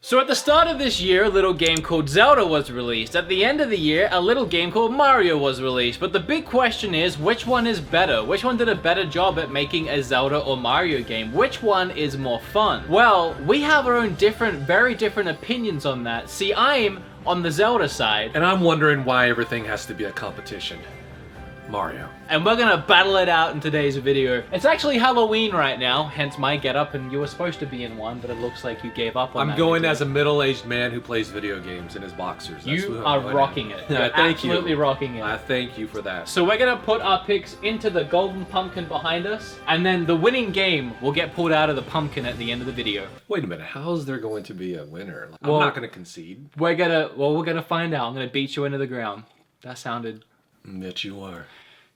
So at the start of this year, a little game called Zelda was released. At the end of the year, a little game called Mario was released. But the big question is, which one is better? Which one did a better job at making a Zelda or Mario game? Which one is more fun? Well, we have our own very different opinions on that. See, I'm on the Zelda side. And I'm wondering why everything has to be a competition. Mario. And we're gonna battle it out in today's video. It's actually Halloween right now, hence my getup, and you were supposed to be in one, but it looks like you gave up on that. I'm going as a middle-aged man who plays video games in his boxers. You are rocking it. You're absolutely rocking it. I thank you for that. So we're gonna put our picks into the golden pumpkin behind us, and then the winning game will get pulled out of the pumpkin at the end of the video. Wait a minute, how is there going to be a winner? I'm not gonna concede. We're gonna find out. I'm gonna beat you into the ground. That sounded... That you are.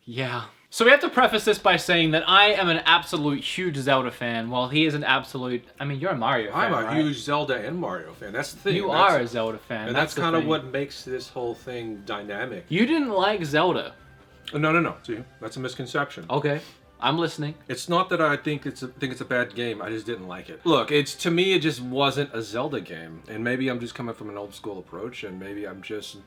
Yeah. So we have to preface this by saying that I am an absolute huge Zelda fan, while he is an absolute... I mean, you're a Mario fan, I'm a huge Zelda and Mario fan. That's the thing. You are a Zelda fan. And that's kind of what makes this whole thing dynamic. You didn't like Zelda. No. See, that's a misconception. Okay. I'm listening. It's not that I think it's a bad game. I just didn't like it. Look, to me it just wasn't a Zelda game, and maybe I'm just coming from an old school approach, and maybe I'm just...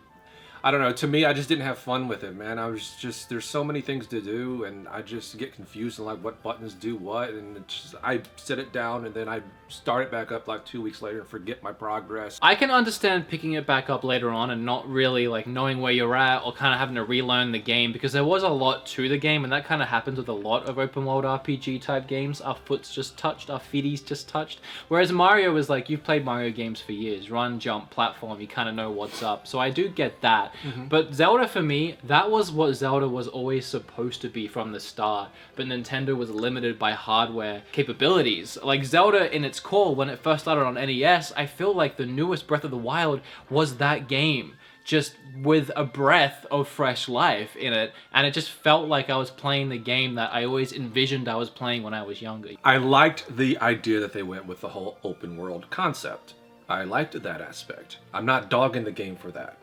I don't know, to me, I just didn't have fun with it, man. There's so many things to do, and I just get confused on, like, what buttons do what, and I set it down, and then I start it back up, like, 2 weeks later and forget my progress. I can understand picking it back up later on and not really, like, knowing where you're at, or kind of having to relearn the game, because there was a lot to the game, and that kind of happens with a lot of open-world RPG-type games. Our foot's just touched, our feeties just touched. Whereas Mario is like, you've played Mario games for years. Run, jump, platform, you kind of know what's up. So I do get that. But Zelda, for me, that was what Zelda was always supposed to be from the start, but Nintendo was limited by hardware capabilities. Like Zelda in its core, when it first started on NES, I feel like the newest Breath of the Wild was that game, just with a breath of fresh life in it, and it just felt like I was playing the game that I always envisioned I was playing when I was younger. I liked the idea that they went with the whole open world concept. I liked that aspect. I'm not dogging the game for that.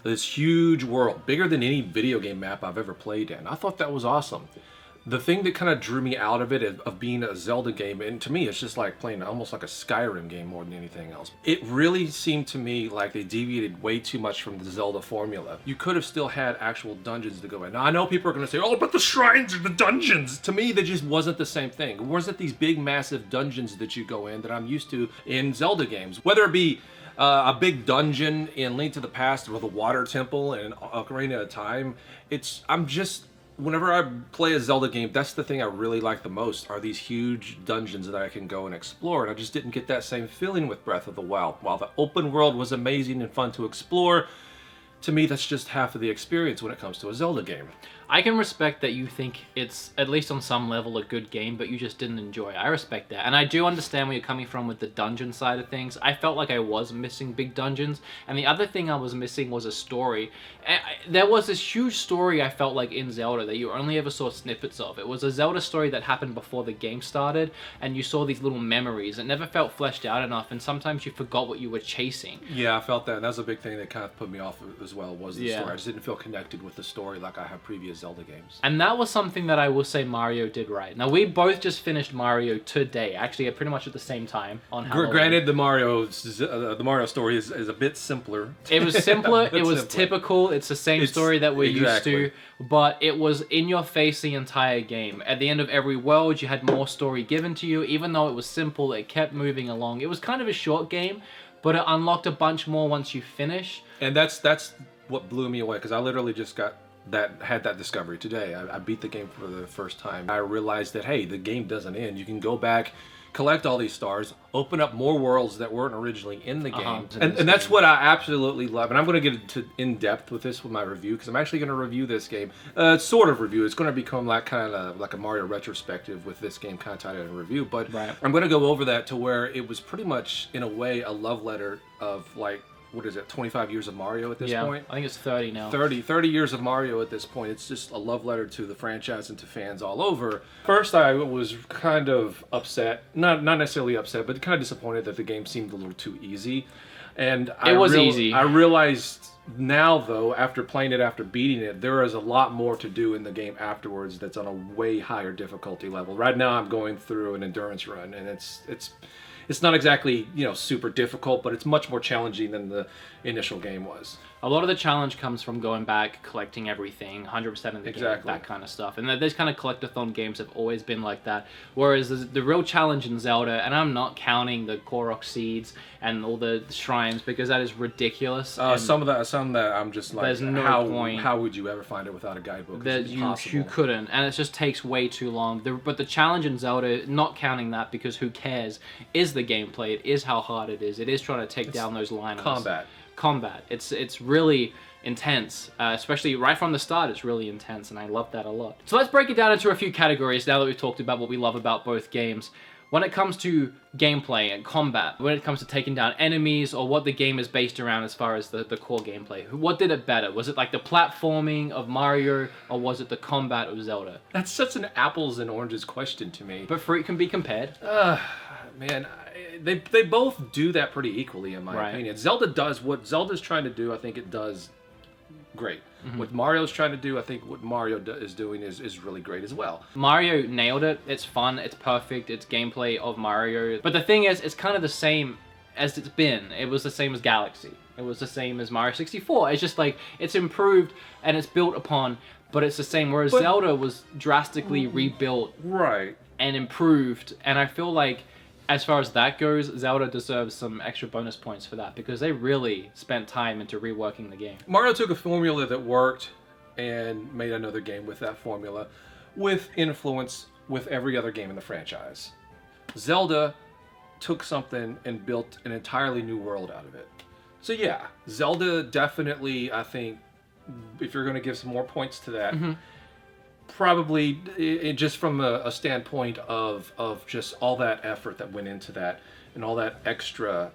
This huge world, bigger than any video game map I've ever played in. I thought that was awesome. The thing that kind of drew me out of it of being a Zelda game, and to me it's just like playing almost like a Skyrim game more than anything else. It really seemed to me like they deviated way too much from the Zelda formula. You could have still had actual dungeons to go in. Now I know people are going to say, oh, but the shrines are the dungeons! To me, that just wasn't the same thing. It wasn't these big massive dungeons that you go in that I'm used to in Zelda games. Whether it be a big dungeon in Link to the Past with a water temple and Ocarina of Time, whenever I play a Zelda game, that's the thing I really like the most, are these huge dungeons that I can go and explore, and I just didn't get that same feeling with Breath of the Wild. While the open world was amazing and fun to explore, to me that's just half of the experience when it comes to a Zelda game. I can respect that you think it's, at least on some level, a good game, but you just didn't enjoy it. I respect that. And I do understand where you're coming from with the dungeon side of things. I felt like I was missing big dungeons. And the other thing I was missing was a story. There was this huge story I felt like in Zelda that you only ever saw snippets of. It was a Zelda story that happened before the game started, and you saw these little memories. It never felt fleshed out enough, and sometimes you forgot what you were chasing. Yeah, I felt that. And that was a big thing that kind of put me off as well, was the story. I just didn't feel connected with the story like I have previous Zelda games. And that was something that I will say Mario did right. Now, we both just finished Mario today, actually pretty much at the same time on Halloween. Granted, the Mario story is a bit simpler. It was simpler, it was typical, it's the same story that we're used to, but it was in your face the entire game. At the end of every world, you had more story given to you. Even though it was simple, it kept moving along. It was kind of a short game, but it unlocked a bunch more once you finish. And that's what blew me away, because I literally just had that discovery today. I beat the game for the first time. I realized that, hey, the game doesn't end. You can go back, collect all these stars, open up more worlds that weren't originally in the game. And that's what I absolutely love. And I'm going to get into in depth with this with my review, because I'm actually going to review this game. Sort of review. It's going to become like kind of like a Mario retrospective with this game kind of tied in a review. But I'm going to go over that to where it was pretty much, in a way, a love letter of, like, what is it, 25 years of Mario at this point? I think it's 30 now. 30 years of Mario at this point. It's just a love letter to the franchise and to fans all over. First, I was kind of upset. Not necessarily upset, but kind of disappointed that the game seemed a little too easy. And it was easy. I realized now, though, after playing it, after beating it, there is a lot more to do in the game afterwards that's on a way higher difficulty level. Right now, I'm going through an endurance run, and It's not exactly, super difficult, but it's much more challenging than the initial game was. A lot of the challenge comes from going back, collecting everything, 100% of the game, that kind of stuff. And these kind of collectathon games have always been like that. Whereas the real challenge in Zelda, and I'm not counting the Korok seeds and all the shrines because that is ridiculous. Some of that I'm just like, there's no point. How would you ever find it without a guidebook? You couldn't, and it just takes way too long. But the challenge in Zelda, not counting that because who cares, is the gameplay. It is how hard it is. It is trying to take down those liners. Combat. It's really intense, especially right from the start. It's really intense, and I love that a lot. So let's break it down into a few categories now that we've talked about what we love about both games. When it comes to gameplay and combat, when it comes to taking down enemies, or what the game is based around as far as the core gameplay, what did it better? Was it like the platforming of Mario, or was it the combat of Zelda? That's such an apples and oranges question to me. But fruit can be compared. Man, they both do that pretty equally, in my opinion. Zelda does what Zelda's trying to do. I think it does great. What Mario's trying to do, I think what Mario is doing is really great as well. Mario nailed it. It's fun. It's perfect. It's gameplay of Mario. But the thing is, it's kind of the same as it's been. It was the same as Galaxy. It was the same as Mario 64. It's just like, it's improved and it's built upon, but it's the same. Whereas Zelda was drastically rebuilt and improved. And I feel like, as far as that goes, Zelda deserves some extra bonus points for that because they really spent time into reworking the game. Mario took a formula that worked and made another game with that formula with influence with every other game in the franchise. Zelda took something and built an entirely new world out of it. So yeah, Zelda definitely, I think, if you're going to give some more points to that, probably just from a standpoint of just all that effort that went into that and all that extra.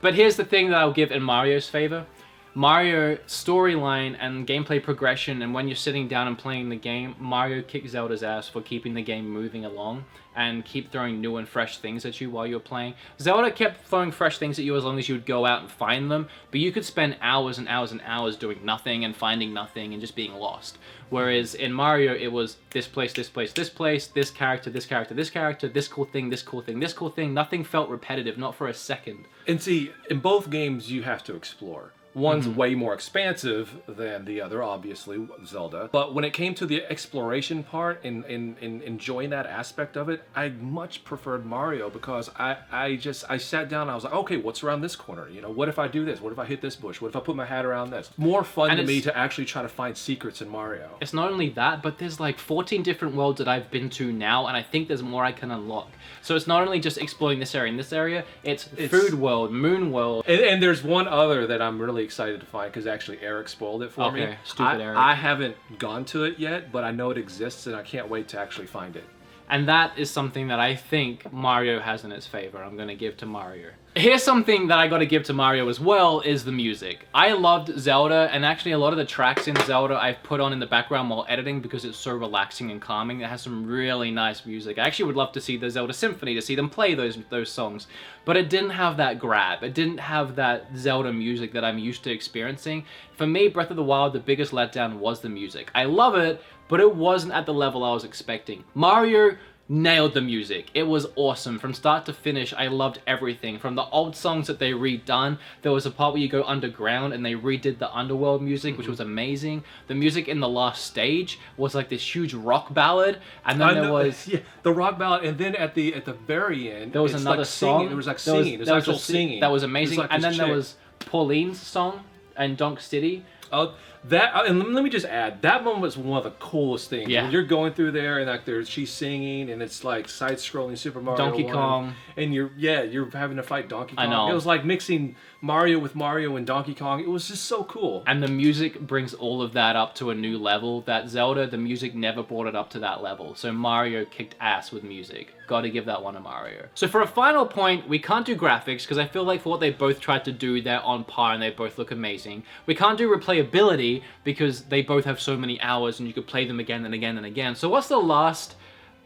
But here's the thing that I'll give in Mario's favor. Mario storyline and gameplay progression, and when you're sitting down and playing the game, Mario kicks Zelda's ass for keeping the game moving along and keep throwing new and fresh things at you while you're playing. Zelda kept throwing fresh things at you as long as you would go out and find them, but you could spend hours and hours and hours doing nothing and finding nothing and just being lost. Whereas in Mario, it was this place, this place, this place, this character, this character, this character, this cool thing, this cool thing, this cool thing. Nothing felt repetitive, not for a second. And see, in both games, you have to explore. One's way more expansive than the other, obviously, Zelda. But when it came to the exploration part and enjoying that aspect of it, I much preferred Mario because I sat down and I was like, okay, what's around this corner? What if I do this? What if I hit this bush? What if I put my hat around this? More fun to me to actually try to find secrets in Mario. It's not only that, but there's like 14 different worlds that I've been to now, and I think there's more I can unlock. So it's not only just exploring this area and this area, it's Food World, Moon World. And there's one other that I'm really excited to find because actually Eric spoiled it for me. Stupid Eric. I haven't gone to it yet, but I know it exists and I can't wait to actually find it. And that is something that I think Mario has in its favor. I'm going to give to Mario. Here's something that I got to give to Mario as well, is the music. I loved Zelda, and actually a lot of the tracks in Zelda I've put on in the background while editing because it's so relaxing and calming. It has some really nice music. I actually would love to see the Zelda Symphony, to see them play those songs. But it didn't have that grab. It didn't have that Zelda music that I'm used to experiencing. For me, Breath of the Wild, the biggest letdown was the music. I love it, but it wasn't at the level I was expecting. Mario nailed the music. It was awesome. From start to finish, I loved everything. From the old songs that they redone, there was a part where you go underground and they redid the underworld music, which was amazing. The music in the last stage was like this huge rock ballad, and then there was the rock ballad, and then at the very end there was another song. There was like singing. There was actual singing. That was amazing. And then there was Pauline's song and Donk City. Oh, that, and let me just add, that moment was one of the coolest things. Yeah. When you're going through there and like she's singing and it's like side-scrolling Super Mario Donkey Kong. And you're having to fight Donkey Kong. I know. It was like mixing Mario with Mario and Donkey Kong. It was just so cool. And the music brings all of that up to a new level. That Zelda, the music never brought it up to that level. So Mario kicked ass with music. Gotta give that one to Mario. So for a final point, we can't do graphics because I feel like for what they both tried to do, they're on par and they both look amazing. We can't do replayability because they both have so many hours and you could play them again and again and again. So what's the last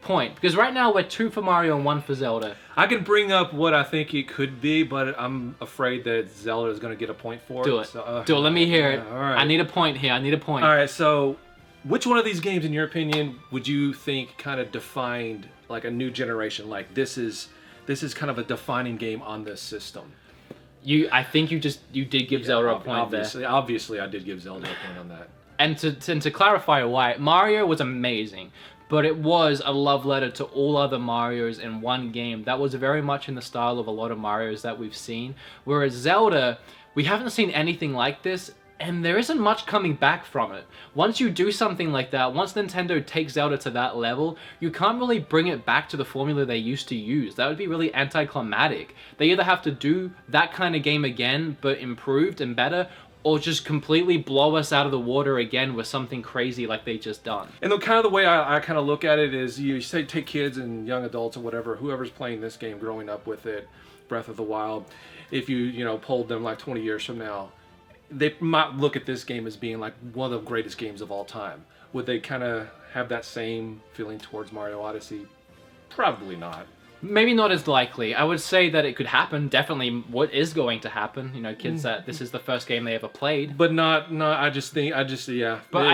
point? Because right now we're 2 for Mario and 1 for Zelda. I can bring up what I think it could be, but I'm afraid that Zelda is going to get a point for it. Do it. So, Do it. Let me hear it. All right. I need a point here. I need a point. All right. So Which one of these games, in your opinion, would you think kind of defined like a new generation? Like this is kind of a defining game on this system. I think you did give Zelda a point there. Obviously, I did give Zelda a point on that. And to clarify why, Mario was amazing, but it was a love letter to all other Marios in one game. That was very much in the style of a lot of Marios that we've seen. Whereas Zelda, we haven't seen anything like this, and there isn't much coming back from it. Once you do something like that, once Nintendo takes Zelda to that level, you can't really bring it back to the formula they used to use. That would be really anticlimactic. They either have to do that kind of game again, but improved and better, or just completely blow us out of the water again with something crazy like they just done. And the way I kind of look at it is, you say take kids and young adults or whatever, whoever's playing this game, growing up with it, Breath of the Wild, if you polled them like 20 years from now, they might look at this game as being like one of the greatest games of all time. Would they kind of have that same feeling towards Mario Odyssey? Probably not. Maybe not as likely. I would say that it could happen. Definitely what is going to happen. Kids that this is the first game they ever played. But not, I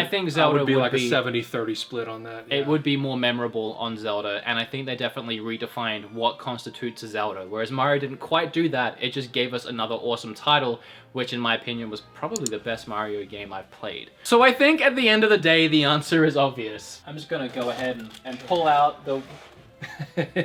think Zelda would be like a 70-30 split on that. Yeah. It would be more memorable on Zelda, and I think they definitely redefined what constitutes a Zelda. Whereas Mario didn't quite do that. It just gave us another awesome title, which in my opinion was probably the best Mario game I've played. So I think at the end of the day, the answer is obvious. I'm just gonna go ahead and pull out the...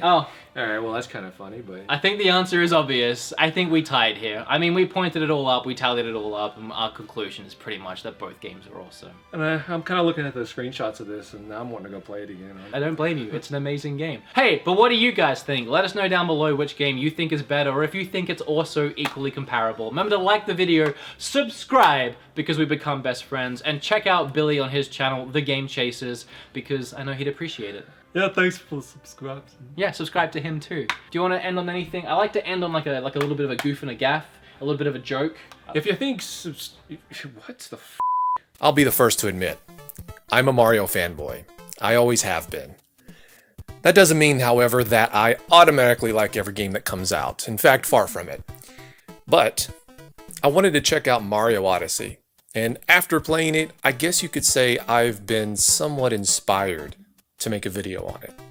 Oh. Alright, well that's kind of funny, but... I think the answer is obvious. I think we tied here. I mean, we pointed it all up, we tallied it all up, and our conclusion is pretty much that both games are awesome. And I'm kind of looking at the screenshots of this, and now I'm wanting to go play it again. I don't blame you. It's an amazing game. Hey, but what do you guys think? Let us know down below which game you think is better, or if you think it's also equally comparable. Remember to like the video, subscribe, because we become best friends, and check out Billy on his channel, The Game Chasers, because I know he'd appreciate it. Yeah, thanks for subscribing. Yeah, subscribe to him too. Do you want to end on anything? I like to end on like a little bit of a goof and a gaff, a little bit of a joke. If you think what the f***? I'll be the first to admit, I'm a Mario fanboy. I always have been. That doesn't mean, however, that I automatically like every game that comes out. In fact, far from it. But I wanted to check out Mario Odyssey, and after playing it, I guess you could say I've been somewhat inspired to make a video on it.